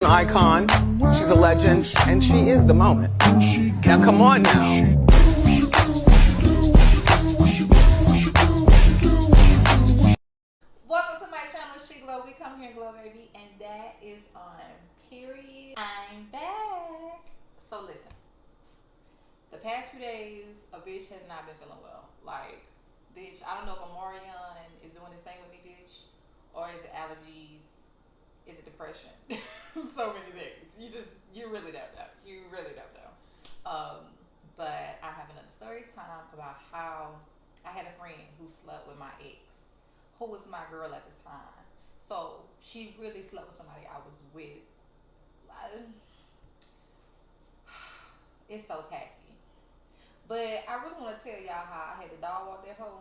icon, she's a legend, and she is the moment. Now come on now. Welcome to my channel, She Glow. We come here and glow, baby, and that is on period. I'm back. So listen, the past few days, a bitch has not been feeling well. Like, bitch, I don't know if Amarion is doing this thing with me, bitch, or is it allergies? Is it depression? So many things. You really don't know. You really don't know. But I have another story time about how I had a friend who slept with my ex, who was my girl at the time. So she really slept with somebody I was with. It's so tacky. But I really want to tell y'all how I had to dog walk that hoe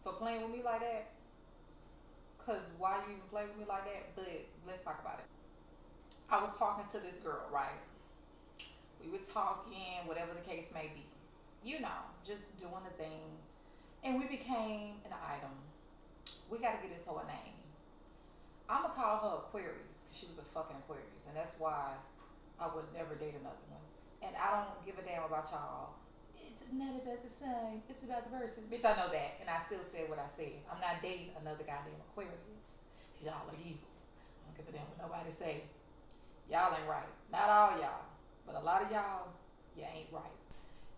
for playing with me like that. Cause why you even play with me like that? But let's talk about it. I was talking to this girl, right? We were talking, whatever the case may be. You know, just doing the thing. And we became an item. We gotta get this whole name. I'ma call her Aquarius, cause she was a fucking Aquarius. And that's why I would never date another one. And I don't give a damn about y'all. It's not about the same, it's about the person. Bitch, I know that, and I still said what I said. I'm not dating another goddamn Aquarius. Y'all are evil. I don't give a damn what nobody say. Y'all ain't right. Not all y'all, but a lot of y'all, you ain't right.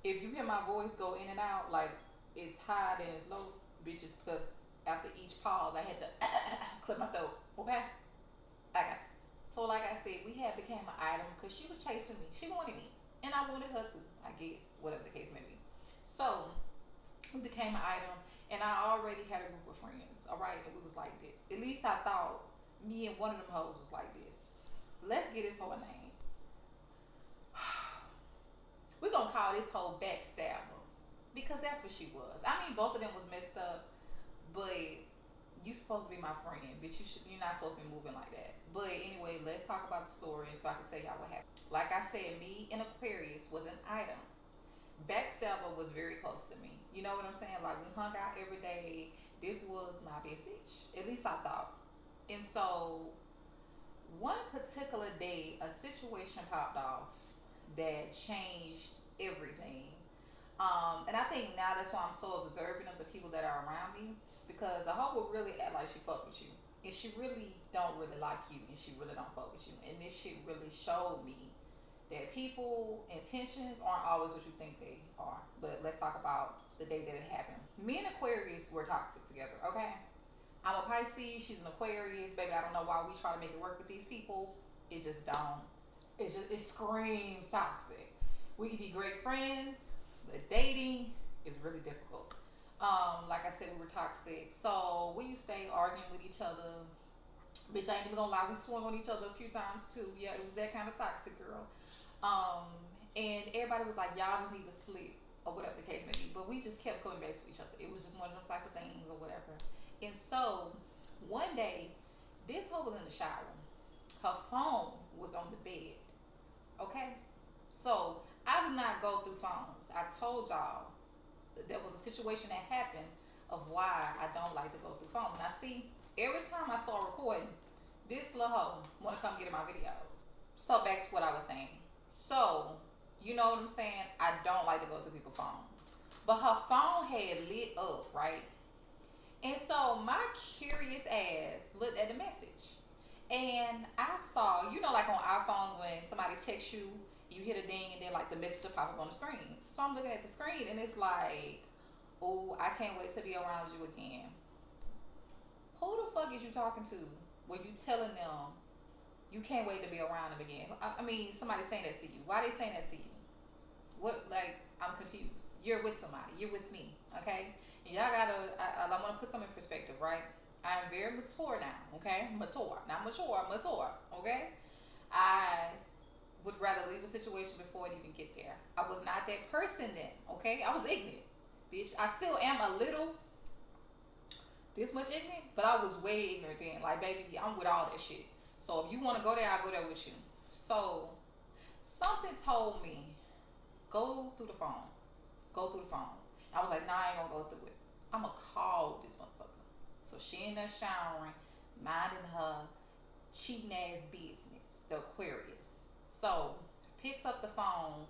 If you hear my voice go in and out, like it's high and it's low, bitches, because after each pause, I had to clear my throat, okay? Okay. So like I said, we had became an item because she was chasing me. She wanted me. And I wanted her to, I guess, whatever the case may be. So, we became an item, and I already had a group of friends, all right? And we was like this. At least I thought me and one of them hoes was like this. Let's get this whole name. We're going to call this whole backstabber, because that's what she was. I mean, both of them was messed up, but you supposed to be my friend, but you're not supposed to be moving like that. But anyway, let's talk about the story so I can tell y'all what happened. Like I said, me and Aquarius was an item. Backstabber was very close to me. You know what I'm saying? Like, we hung out every day. This was my best bitch. At least I thought. And so, one particular day, a situation popped off that changed everything. And I think now that's why I'm so observant of the people that are around me. Because a hoe will really act like she fuck with you. And she really don't really like you. And she really don't fuck with you. And this shit really showed me that people intentions aren't always what you think they are. But let's talk about the day that it happened. Me and Aquarius were toxic together, okay? I'm a Pisces, she's an Aquarius. Baby, I don't know why we try to make it work with these people. It just don't. It screams toxic. We can be great friends, but dating is really difficult. Like I said, we were toxic. So we used to stay arguing with each other. Bitch, I ain't even gonna lie, we swung on each other a few times too. Yeah, it was that kind of toxic, girl. And everybody was like, y'all just need to split or whatever the case may be. But we just kept coming back to each other. It was just one of those type of things or whatever. And so one day, this hoe was in the shower. Her phone was on the bed. Okay? So I do not go through phones. I told y'all there was a situation that happened of why I don't like to go through phones. And I see every time I start recording, this little hoe want to come get in my videos. So back to what I was saying. So, you know what I'm saying? I don't like to go through people's phones. But her phone had lit up, right? And so my curious ass looked at the message. And I saw, you know, like on iPhone when somebody texts you, you hit a ding and then like the message will pop up on the screen. So I'm looking at the screen and it's like, oh, I can't wait to be around you again. Who the fuck is you talking to when you telling them you can't wait to be around them again? I mean, somebody's saying that to you. Why they saying that to you? What, like, I'm confused. You're with somebody. You're with me, okay? And y'all gotta, I want to put something in perspective, right? I'm very mature now, okay? Mature. Not mature, okay? I would rather leave a situation before it even get there. I was not that person then, okay? I was ignorant, bitch. I still am a little, this much ignorant, but I was way ignorant then. Like, baby, I'm with all that shit. So if you want to go there, I'll go there with you. So something told me, go through the phone. Go through the phone. I was like, nah, I ain't gonna go through it. I'm gonna call this motherfucker. So she in there showering, minding her cheating ass business. the Aquarius. So picks up the phone,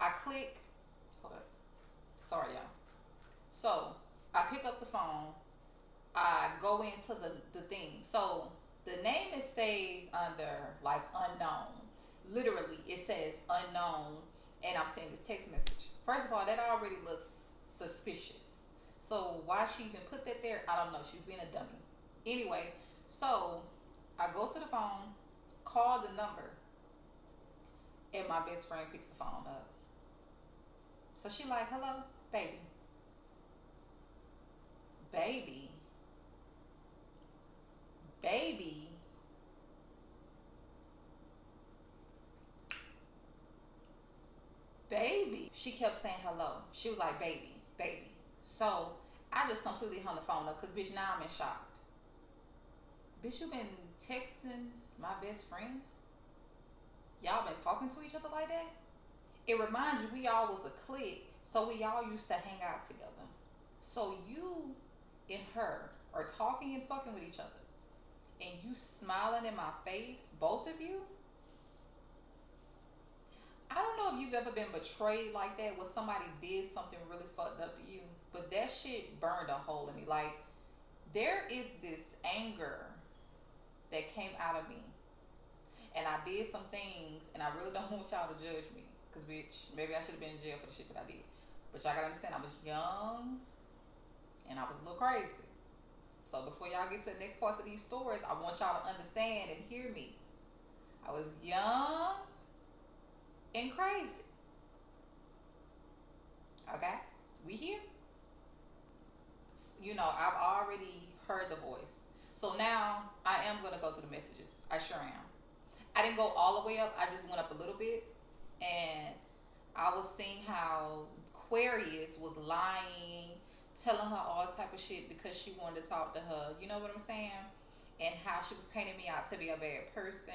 I click, hold up, sorry y'all. So I pick up the phone, I go into the thing. So the name is saved under like unknown. Literally, it says unknown, and I'm sending this text message. First of all, that already looks suspicious. So why she even put that there, I don't know. She's being a dummy. Anyway, so I go to the phone, call the number, and my best friend picks the phone up. So she like, hello, baby. Baby. Baby. Baby. She kept saying hello. She was like, baby, baby. So I just completely hung the phone up because, bitch, now I'm in shock. Bitch, you been texting my best friend? Y'all been talking to each other like that? It reminds you we all was a clique, so we all used to hang out together. So you and her are talking and fucking with each other, and you smiling in my face, both of you? I don't know if you've ever been betrayed like that, where somebody did something really fucked up to you, but that shit burned a hole in me. Like, there is this anger that came out of me, and I did some things, and I really don't want y'all to judge me, because, bitch, maybe I should have been in jail for the shit that I did. But y'all gotta understand, I was young, and I was a little crazy. So before y'all get to the next parts of these stories, I want y'all to understand and hear me. I was young and crazy. Okay? We here? You know, I've already heard the voice. So now I am going to go through the messages. I sure am. I didn't go all the way up. I just went up a little bit. And I was seeing how Aquarius was lying, telling her all type of shit because she wanted to talk to her. You know what I'm saying? And how she was painting me out to be a bad person.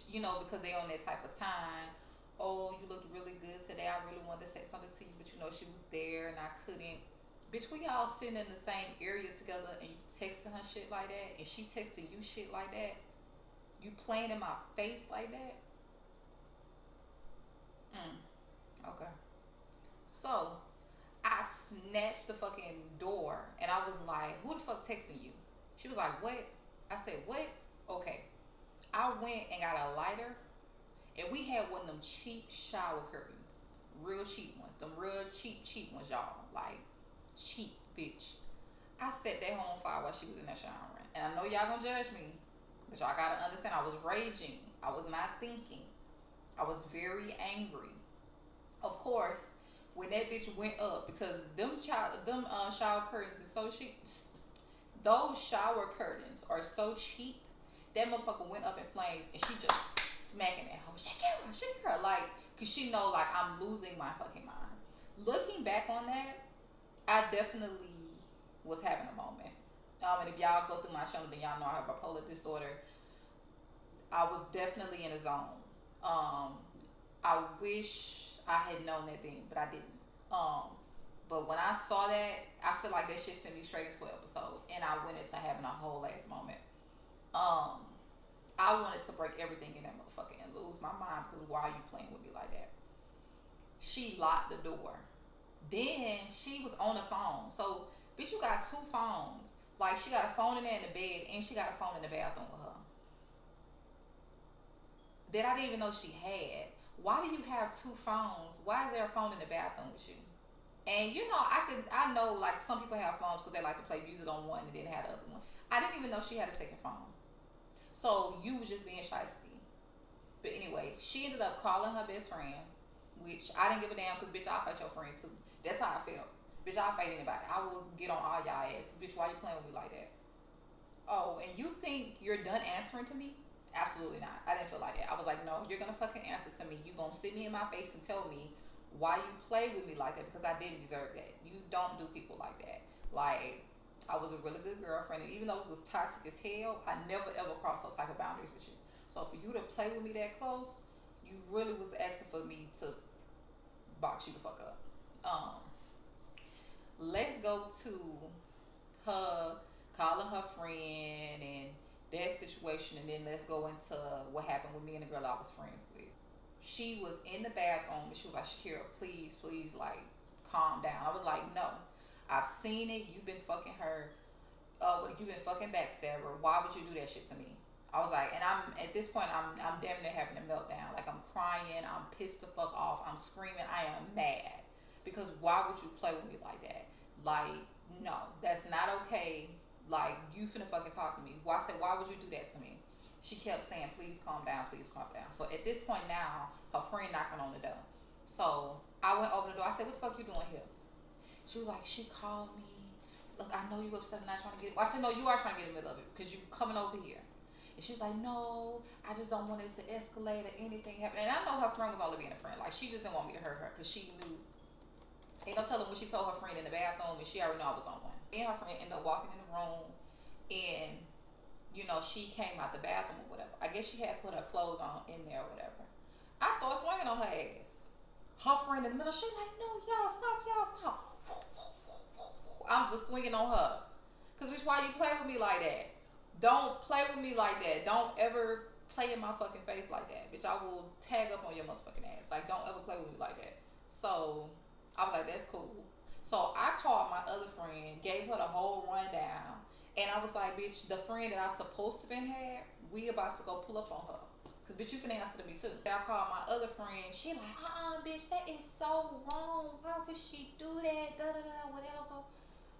You know, because they on that type of time. Oh, you looked really good today. I really wanted to say something to you, but you know she was there and I couldn't. Bitch, we all sitting in the same area together and you texting her shit like that, and she texting you shit like that. You playing in my face like that. Okay. So I snatched the fucking door and I was like, who the fuck texting you? She was like, what? I said, what? Okay. I went and got a lighter, and we had one of them cheap shower curtains. Real cheap ones. Them real cheap ones, y'all. Like, cheap, bitch. I set that home on fire while she was in that showering. And I know y'all gonna judge me, but y'all gotta understand, I was raging. I was not thinking. I was very angry. Of course, when that bitch went up, because them shower curtains is so cheap. Those shower curtains are so cheap. That motherfucker went up in flames, and she just smacking that hoe. Shakira, like, cause she know like I'm losing my fucking mind. Looking back on that, I definitely was having a moment. And if y'all go through my channel, then y'all know I have bipolar disorder. I was definitely in a zone. I wish I had known that then, but I didn't. But when I saw that, I feel like that shit sent me straight into an episode, and I went into having a whole ass moment. I wanted to break everything in that motherfucker and lose my mind, because why are you playing with me like that? She locked the door. Then she was on the phone. So, bitch, you got two phones. Like, she got a phone in there in the bed, and she got a phone in the bathroom with her that I didn't even know she had. Why do you have two phones? Why is there a phone in the bathroom with you? And you know, I know like some people have phones because they like to play music on one and then have the other one. I didn't even know she had a second phone. So you was just being shysty. But anyway, she ended up calling her best friend, which I didn't give a damn, because bitch, I'll fight your friend too. That's how I felt. Bitch, I'll fight anybody. I will get on all y'all ass. Bitch, why you playing with me like that? Oh, and you think you're done answering to me? Absolutely not. I didn't feel like that. I was like, no, you're gonna fucking answer to me. You gonna sit me in my face and tell me why you play with me like that, because I didn't deserve that. You don't do people like that. Like, I was a really good girlfriend, and even though it was toxic as hell, I never ever crossed those type of boundaries with you. So for you to play with me that close, you really was asking for me to box you the fuck up. Let's go to her calling her friend, and that situation, and then let's go into what happened with me and the girl I was friends with. She was in the bathroom and she was like, Shakira, please, like, calm down. I was like, no, I've seen it. You've been fucking her. You've been fucking backstabber. Why would you do that shit to me? I was like, and I'm at this point, I'm damn near having a meltdown. Like, I'm crying. I'm pissed the fuck off. I'm screaming. I am mad because why would you play with me like that? Like, no, that's not okay. Like, you finna fucking talk to me. Well, I said, why would you do that to me? She kept saying, please calm down, please calm down. So at this point now, her friend knocking on the door. So I went over the door. I said, what the fuck you doing here? She was like, she called me. Look, I know you upset and not trying to get it. Well, I said, no, you are trying to get in the middle of it because you coming over here. And she was like, no, I just don't want it to escalate or anything happen. And I know her friend was only being a friend. Like, she just didn't want me to hurt her because she knew. Ain't no telling when she told her friend in the bathroom and she already knew I was on one. Me and her friend ended up walking in the room and, you know, she came out the bathroom or whatever. I guess she had put her clothes on in there or whatever. I started swinging on her ass. Her friend in the middle, she like, no, y'all stop. I'm just swinging on her. Because, bitch, why you play with me like that? Don't play with me like that. Don't ever play in my fucking face like that. Bitch, I will tag up on your motherfucking ass. Like, don't ever play with me like that. So, I was like, that's cool. So, I called my other friend, gave her the whole rundown. And I was like, bitch, the friend that I supposed to been had, we about to go pull up on her. Because, bitch, you finna answer to me, too. I called my other friend. She like, bitch, that is so wrong. Why would she do that? Da-da-da, whatever.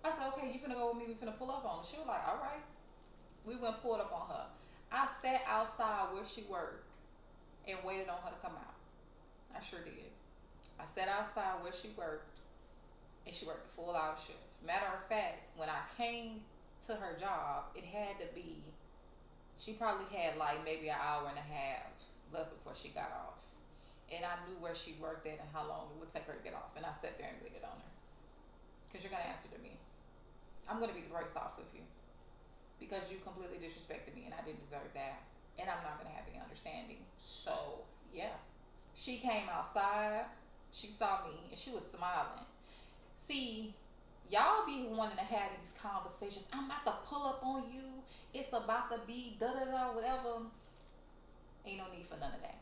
I said, okay, you finna go with me. We finna pull up on her. She was like, all right. We went pulled up on her. I sat outside where she worked and waited on her to come out. I sure did. I sat outside where she worked and she worked a full-hour shift. Matter of fact, when I came to her job, it had to be, she probably had like maybe an hour and a half left before she got off. And I knew where she worked at and how long it would take her to get off. And I sat there and waited on her. Because you're going to answer to me. I'm going to beat the brakes off with you. Because you completely disrespected me and I didn't deserve that. And I'm not going to have any understanding. So, yeah. She came outside. She saw me and she was smiling. See, y'all be wanting to have these conversations. I'm about to pull up on you. It's about to be da-da-da, whatever. Ain't no need for none of that.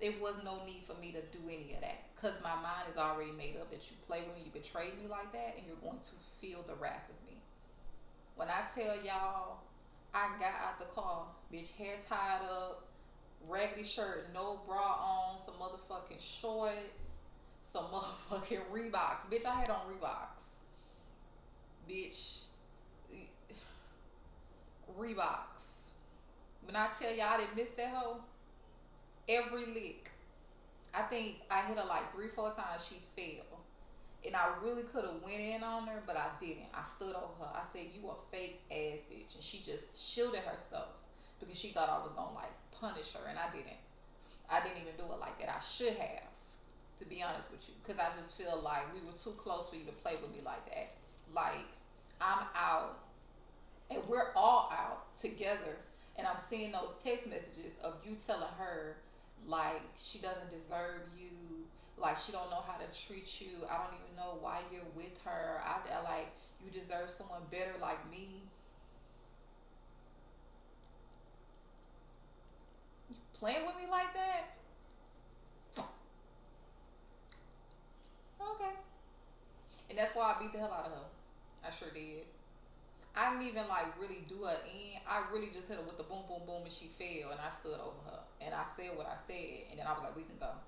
There was no need for me to do any of that. Because my mind is already made up that you play with me, you betrayed me like that, and you're going to feel the wrath of me. When I tell y'all, I got out the car, bitch, hair tied up, raggedy shirt, no bra on, some motherfucking shorts, some motherfucking Reeboks. Bitch, I had on Reeboks. Bitch, Reeboks. When I tell y'all I didn't miss that hoe, every lick. I think I hit her like 3-4 times, she fell. And I really could have went in on her, but I didn't. I stood over her. I said, you a fake ass bitch. And she just shielded herself because she thought I was going to like punish her. And I didn't. I didn't even do it like that. I should have, to be honest with you. Because I just feel like we were too close for you to play with me like that. Like, I'm out and we're all out together. And I'm seeing those text messages of you telling her like she doesn't deserve you. Like, she don't know how to treat you. I don't even know why you're with her. I like, you deserve someone better like me. You playing with me like that? Okay. And that's why I beat the hell out of her. I sure did. I didn't even like really do her in. I really just hit her with the boom, boom, boom, and she fell. And I stood over her. And I said what I said. And then I was like, we can go.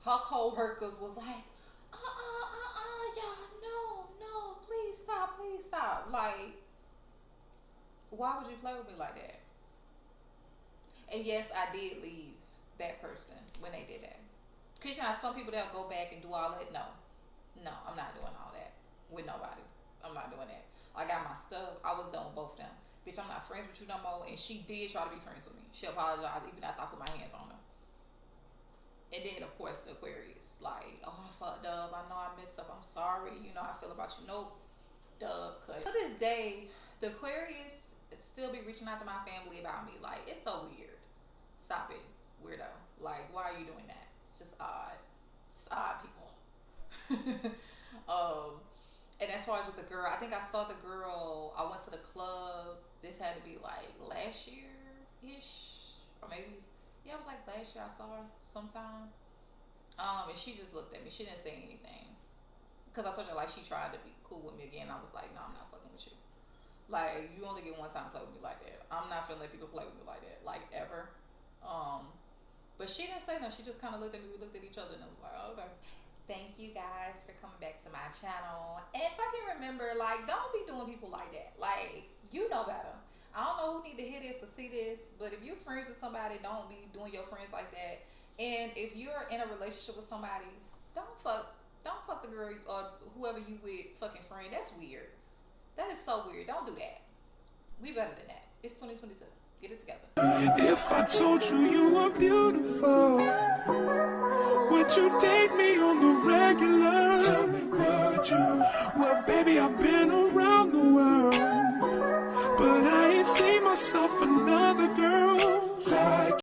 Her co-workers was like, y'all, no, please stop. Like, why would you play with me like that? And yes, I did leave that person when they did that. Because you know, some people, they'll go back and do all that. No, I'm not doing all that with nobody. I'm not doing that. I got my stuff. I was done with both of them. Bitch, I'm not friends with you no more. And she did try to be friends with me. She apologized even after I put my hands on her. And then, of course, the Aquarius. Like, oh, I fucked up. I know I messed up. I'm sorry. You know how I feel about you. Nope. Cut. To this day, the Aquarius still be reaching out to my family about me. Like, it's so weird. Stop it, weirdo. Like, why are you doing that? It's just odd. It's odd, people. And as far as with the girl, I think I saw the girl. I went to the club this had to be like last year-ish, or maybe, yeah, it was like last year I saw her sometime. And she just looked at me. She didn't say anything. Because I told her, like, she tried to be cool with me again. I was like, no, I'm not fucking with you. Like, you only get one time to play with me like that. I'm not gonna let people play with me like that. Like, ever. But she didn't say nothing. She just kind of looked at me. We looked at each other and it was like, oh, okay. Thank you guys for coming back to my channel. And fucking remember, like, don't be doing people like that. Like, you know better. I don't know who need to hear this or see this, but if you're friends with somebody, don't be doing your friends like that. And if you're in a relationship with somebody, don't fuck the girl or whoever you with fucking friend. That's weird. That is so weird. Don't do that. We better than that. It's 2022. Get it together. If I told you you were beautiful, would you date me on the regular? Tell me would you? Well, baby, I've been around the world, but I ain't seen myself another girl.